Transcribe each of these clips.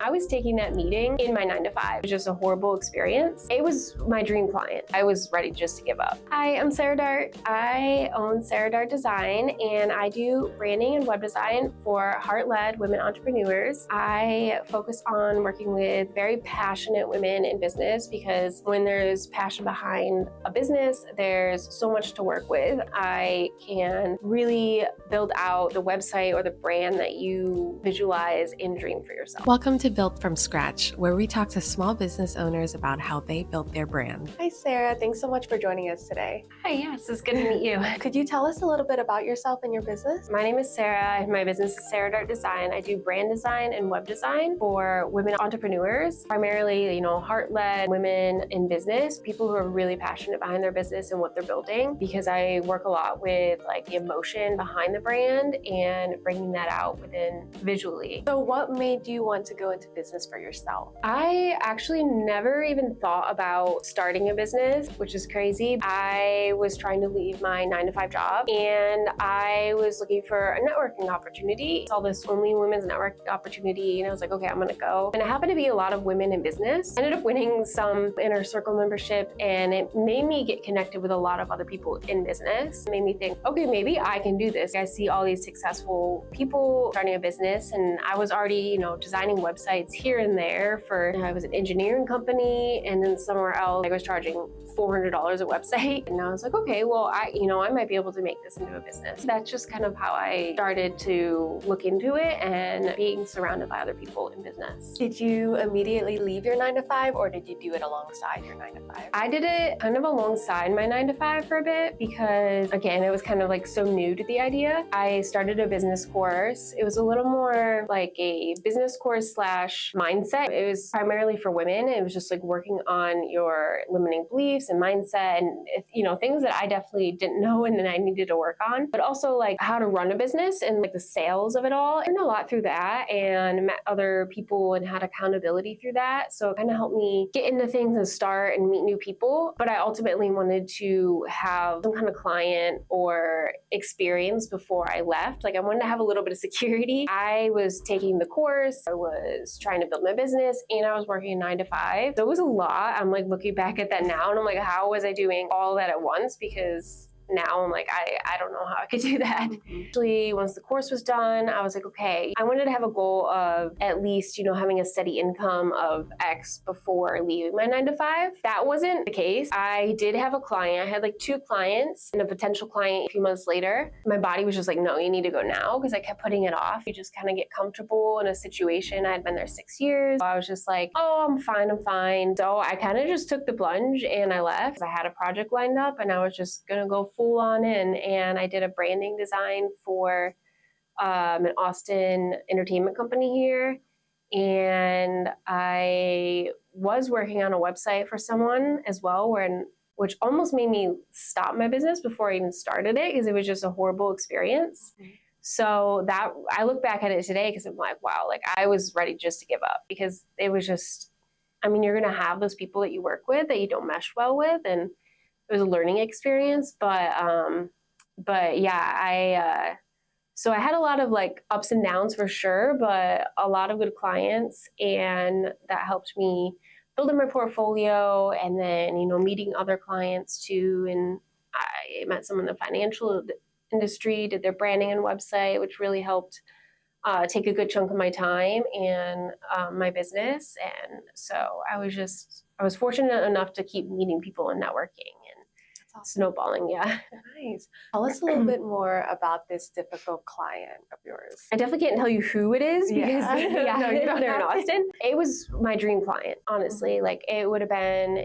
I was taking that meeting in my 9 to 5. It was just a horrible experience. It was my dream client. I was ready just to give up. Hi, I'm Sarah Dart. I own Sarah Dart Design, and I do branding and web design for heart-led women entrepreneurs. I focus on working with very passionate women in business because when there's passion behind a business, there's so much to work with. I can really build out the website or the brand that you visualize and dream for yourself. Welcome to Built from Scratch, where we talk to small business owners about how they built their brand. Hi, Sarah. Thanks so much for joining us today. Hi, yes, it's good to meet you. Could you tell us a little bit about yourself and your business? My name is Sarah. My business is Sarah Dart Design. I do brand design and web design for women entrepreneurs, primarily, heart-led women in business, people who are really passionate behind their business and what they're building, because I work a lot with the emotion behind the brand and bringing that out within visually. So what made you want to go into business for yourself? I actually never even thought about starting a business, which is crazy. I was trying to leave my 9 to 5 job and I was looking for a networking opportunity. I saw this only women's networking opportunity and I was like, okay, I'm gonna go. And it happened to be a lot of women in business. I ended up winning some inner circle membership and it made me get connected with a lot of other people in business. It made me think, okay, maybe I can do this. I see all these successful people starting a business and I was already, designing websites here and there I was an engineering company, and then somewhere else I was charging $400 a website. And I was like, okay, well, I might be able to make this into a business. That's just kind of how I started to look into it and being surrounded by other people in business. Did you immediately leave your 9 to 5 or did you do it alongside your 9 to 5? I did it kind of alongside my 9 to 5 for a bit because, again, it was kind of so new to the idea. I started a business course. It was a little more like a business course / mindset. It was primarily for women. It was just working on your limiting beliefs and mindset and, things that I definitely didn't know and then I needed to work on, but also how to run a business and the sales of it all. I learned a lot through that and met other people and had accountability through that. So it kind of helped me get into things and start and meet new people. But I ultimately wanted to have some kind of client or experience before I left. I wanted to have a little bit of security. I was taking the course, I was trying to build my business, and I was working a 9 to 5. So it was a lot. I'm looking back at that now and I'm how was I doing all that at once? Because now I'm I don't know how I could do that. Actually, once the course was done, I was okay, I wanted to have a goal of at least, having a steady income of X before leaving my 9 to 5. That wasn't the case. I did have a client. I had 2 clients and a potential client a few months later. My body was just no, you need to go now, because I kept putting it off. You just kind of get comfortable in a situation. I had been there 6 years. So I was just oh, I'm fine. So I kind of just took the plunge and I left. I had a project lined up and I was just gonna go full on in, and I did a branding design for an Austin entertainment company here, and I was working on a website for someone as well, which almost made me stop my business before I even started it because it was just a horrible experience. So that I look back at it today because I'm wow, I was ready just to give up because it was just, you're gonna have those people that you work with that you don't mesh well with, and it was a learning experience, but yeah, so I had a lot of ups and downs for sure, but a lot of good clients, and that helped me build my portfolio, and then, meeting other clients too. And I met someone in the financial industry, did their branding and website, which really helped take a good chunk of my time and my business. And so I was fortunate enough to keep meeting people and networking and snowballing. Yeah. Nice. Tell us a little bit more about this difficult client of yours. I definitely can't tell you who it is because No, you don't they're in Austin. It was my dream client, honestly. It would have been,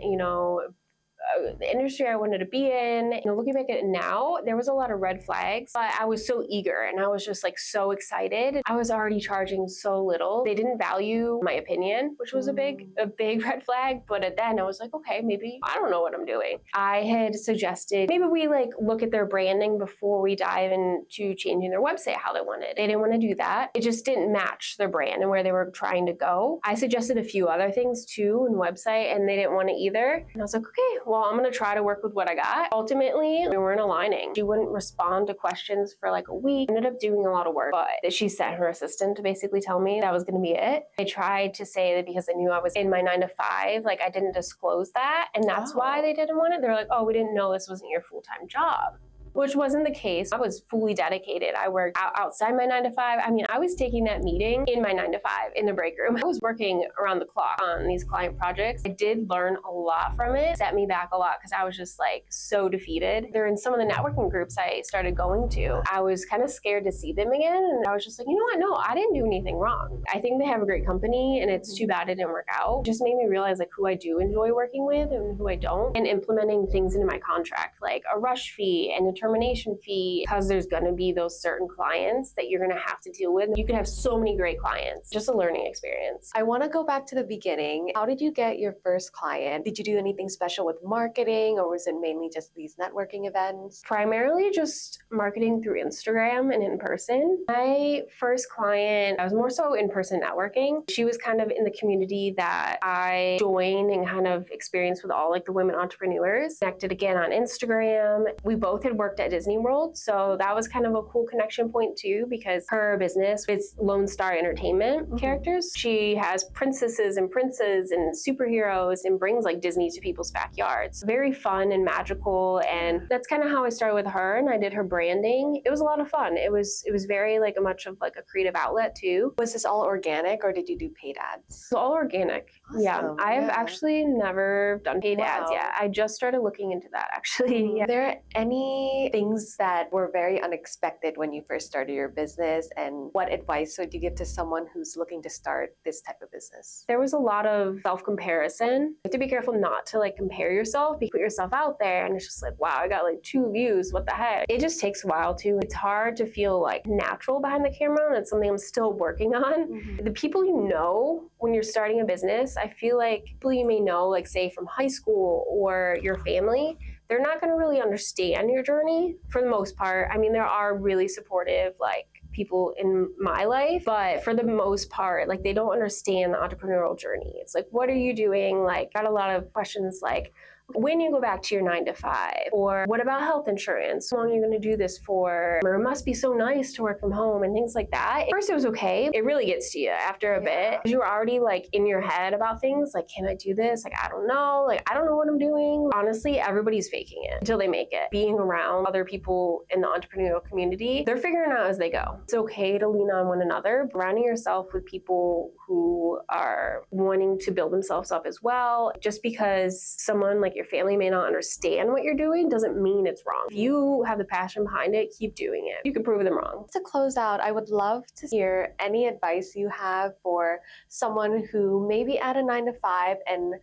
the industry I wanted to be in. Looking back at it now, there was a lot of red flags, but I was so eager and I was just so excited. I was already charging so little. They didn't value my opinion, which was a big red flag. But at then I was okay, maybe I don't know what I'm doing. I had suggested maybe we look at their branding before we dive into changing their website how they wanted. They didn't want to do that. It just didn't match their brand and where they were trying to go. I suggested a few other things too in the website and they didn't want it either. And I was okay, well, I'm going to try to work with what I got. Ultimately, we weren't aligning. She wouldn't respond to questions for like a week. I ended up doing a lot of work, but she sent her assistant to basically tell me that was going to be it. I tried to say that because I knew I was in my 9 to 5, like I didn't disclose that. And that's why they didn't want it. They're like, oh, we didn't know this wasn't your full-time job. Which wasn't the case. I was fully dedicated. I worked outside my 9 to 5. I mean, I was taking that meeting in my 9 to 5 in the break room. I was working around the clock on these client projects. I did learn a lot from it. It set me back a lot because I was just like so defeated. They're in some of the networking groups I started going to. I was kind of scared to see them again. And I was just like, you know what? No, I didn't do anything wrong. I think they have a great company and it's too bad it didn't work out. It just made me realize like who I do enjoy working with and who I don't, and implementing things into my contract, like a rush fee and a termination fee, because there's going to be those certain clients that you're going to have to deal with. You could have so many great clients, just a learning experience. I want to go back to the beginning. How did you get your first client? Did you do anything special with marketing, or was it mainly just these networking events? Primarily just marketing through Instagram and in person. My first client, I was more so in-person networking. She was kind of in the community that I joined and kind of experienced with all like the women entrepreneurs. Connected again on Instagram. We both had worked at Disney World, so that was kind of a cool connection point too, because her business is Lone Star Entertainment characters. She has princesses and princes and superheroes and brings like Disney to people's backyards. Very fun and magical, and that's kind of how I started with her, and I did her branding. It was a lot of fun. It was very like a much of like a creative outlet too. Was this all organic, or did you do paid ads? So all organic. Awesome. Yeah, I have actually never done paid ads yet. I just started looking into that actually. Are there any things that were very unexpected when you first started your business, and what advice would you give to someone who's looking to start this type of business? There was a lot of self-comparison. You have to be careful not to like compare yourself. You put yourself out there and it's just like, wow, I got like 2 views. What the heck? It just takes a while too. It's hard to feel like natural behind the camera. And it's something I'm still working on. The people you know when you're starting a business, I feel like people you may know, like say from high school or your family, they're not going to really understand your journey for the most part. I mean, there are really supportive, like people in my life, but for the most part, like they don't understand the entrepreneurial journey. It's like, what are you doing? Like, got a lot of questions like, when you go back to your 9 to 5, or what about health insurance? How long are you going to do this for? Or it must be so nice to work from home and things like that. At first it was okay. It really gets to you after a bit. You were already like in your head about things like, can I do this? Like, I don't know. Like, I don't know what I'm doing. Honestly, everybody's faking it until they make it. Being around other people in the entrepreneurial community, they're figuring out as they go. It's okay to lean on one another. Surrounding yourself with people who are wanting to build themselves up as well. Just because someone like your family may not understand what you're doing doesn't mean it's wrong. If you have the passion behind it, keep doing it. You can prove them wrong. To close out, I would love to hear any advice you have for someone who may be at a 9 to 5 and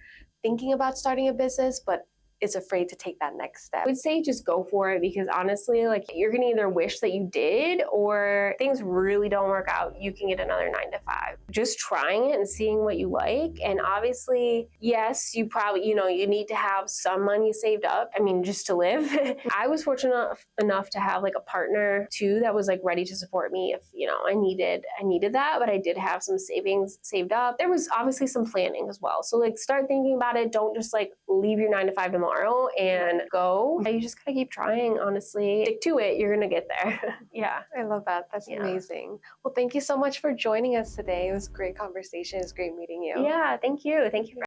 thinking about starting a business, but is afraid to take that next step. I would say just go for it, because honestly, like you're gonna either wish that you did, or things really don't work out, you can get another 9 to 5. Just trying it and seeing what you like. And obviously, yes, you probably, you need to have some money saved up. I mean, just to live. I was fortunate enough to have like a partner too that was like ready to support me if, I needed that, but I did have some savings saved up. There was obviously some planning as well. So like start thinking about it. Don't just like leave your 9 to 5 tomorrow and go. You just gotta keep trying, honestly. Stick to it, you're gonna get there. Yeah. I love that. That's amazing. Well, thank you so much for joining us today. It was a great conversation. It was great meeting you. Yeah, thank you. Thank you for